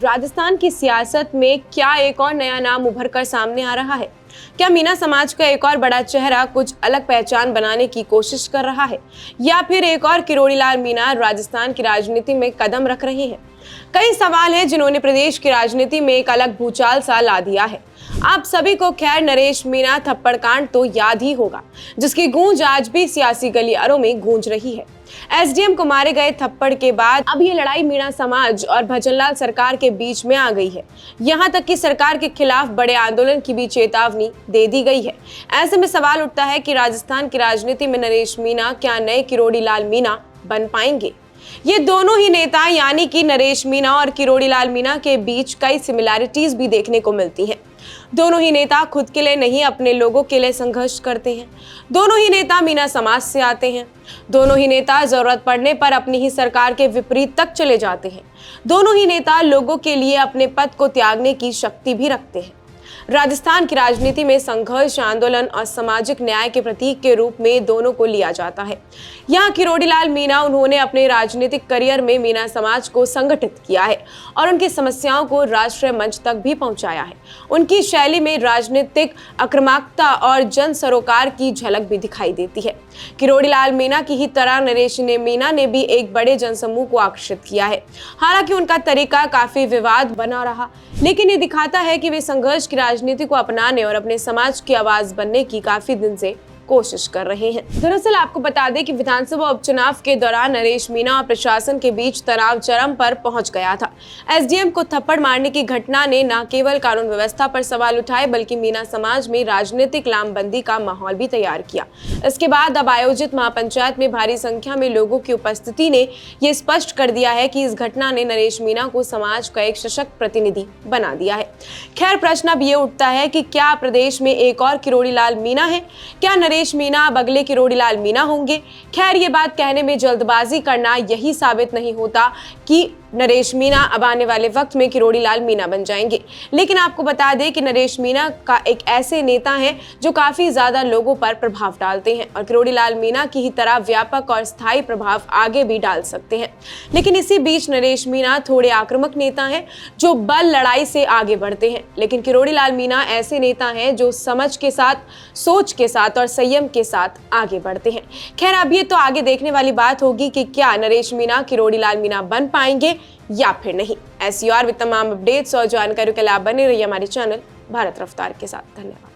राजस्थान की सियासत में क्या एक और नया नाम उभर कर सामने आ रहा है? क्या मीना समाज का एक और बड़ा चेहरा कुछ अलग पहचान बनाने की कोशिश कर रहा है, या फिर एक और किरोड़ी लाल मीणा राजस्थान की राजनीति में कदम रख रहे हैं? कई सवाल हैं जिन्होंने प्रदेश की राजनीति में एक अलग भूचाल सा ला दिया है। आप सभी को खैर नरेश मीणा थप्पड़ कांड तो याद ही होगा, जिसकी गूंज आज भी सियासी गलियारों में गूंज रही है। एसडीएम को मारे गए थप्पड़ के बाद अब ये लड़ाई मीणा समाज और भजनलाल सरकार के बीच में आ गई है। यहाँ तक कि सरकार के खिलाफ बड़े आंदोलन की भी चेतावनी दे दी गई है। ऐसे में सवाल उठता है कि राजस्थान की राजनीति में नरेश मीणा क्या नए किरोड़ी लाल मीणा बन पाएंगे? ये दोनों ही नेता यानी कि नरेश मीणा और किरोड़ी लाल मीणा के बीच कई सिमिलैरिटीज भी देखने को मिलती हैं। दोनों ही नेता खुद के लिए नहीं, अपने लोगों के लिए संघर्ष करते हैं। दोनों ही नेता मीणा समाज से आते हैं। दोनों ही नेता जरूरत पड़ने पर अपनी ही सरकार के विपरीत तक चले जाते हैं। दोनों ही नेता लोगों के लिए अपने पद को त्यागने की शक्ति भी रखते हैं। राजस्थान की राजनीति में संघर्ष, आंदोलन और सामाजिक न्याय के प्रतीक के रूप में दोनों को लिया जाता है। यहाँ किरोड़ी लाल मीणा, उन्होंने अपने राजनीतिक करियर में मीणा समाज को संगठित किया है और उनकी समस्याओं को राष्ट्रीय मंच तक भी पहुंचाया है। उनकी शैली में राजनीतिक आक्रामकता और जन सरोकार की झलक भी दिखाई देती है। किरोड़ी लाल मीणा की ही तरह नरेश मीणा ने भी एक बड़े जनसमूह को आकर्षित किया है। हालांकि उनका तरीका काफी विवाद बना रहा, लेकिन ये दिखाता है कि वे संघर्ष की राजनीति को अपनाने और अपने समाज की आवाज बनने की काफी दिन से कोशिश कर रहे हैं। दरअसल आपको बता दें कि विधानसभा उपचुनाव के दौरान नरेश मीणा और प्रशासन के बीच तनाव चरम पर पहुंच गया था। एसडीएम को थप्पड़ मारने की घटना ने न केवल कानून व्यवस्था पर सवाल उठाए, बल्कि मीणा समाज में राजनीतिक लामबंदी का माहौल भी तैयार किया। इसके बाद अब आयोजित महापंचायत में भारी संख्या में लोगों की उपस्थिति ने यह स्पष्ट कर दिया है कि इस घटना ने नरेश मीणा को समाज का एक सशक्त प्रतिनिधि बना दिया है। खैर, प्रश्न अब ये उठता है कि क्या प्रदेश में एक और किरोड़ी लाल मीणा है? क्या नरेश मीणा अब अगले किरोड़ी लाल मीणा होंगे? खैर, ये बात कहने में जल्दबाजी करना यही साबित नहीं होता कि नरेश मीणा अब आने वाले वक्त में किरोड़ी लाल मीणा बन जाएंगे। लेकिन आपको बता दें कि नरेश मीणा का एक ऐसे नेता हैं जो काफी ज्यादा लोगों पर प्रभाव डालते हैं और किरोड़ी लाल मीणा की ही तरह व्यापक और स्थायी प्रभाव आगे भी डाल सकते हैं। लेकिन इसी बीच नरेश मीणा थोड़े आक्रामक नेता हैं जो बल लड़ाई से आगे बढ़ते हैं। लेकिन किरोड़ी लाल मीणा ऐसे नेता हैं जो समझ के साथ, सोच के साथ और संयम के साथ आगे बढ़ते हैं। खैर, अब ये तो आगे देखने वाली बात होगी कि क्या नरेश मीणा किरोड़ी लाल मीणा बन पाएंगे या फिर नहीं। ऐसी और भी तमाम अपडेट्स और जानकारी के लिए आप बने रहिए हमारे चैनल भारत रफ्तार के साथ। धन्यवाद।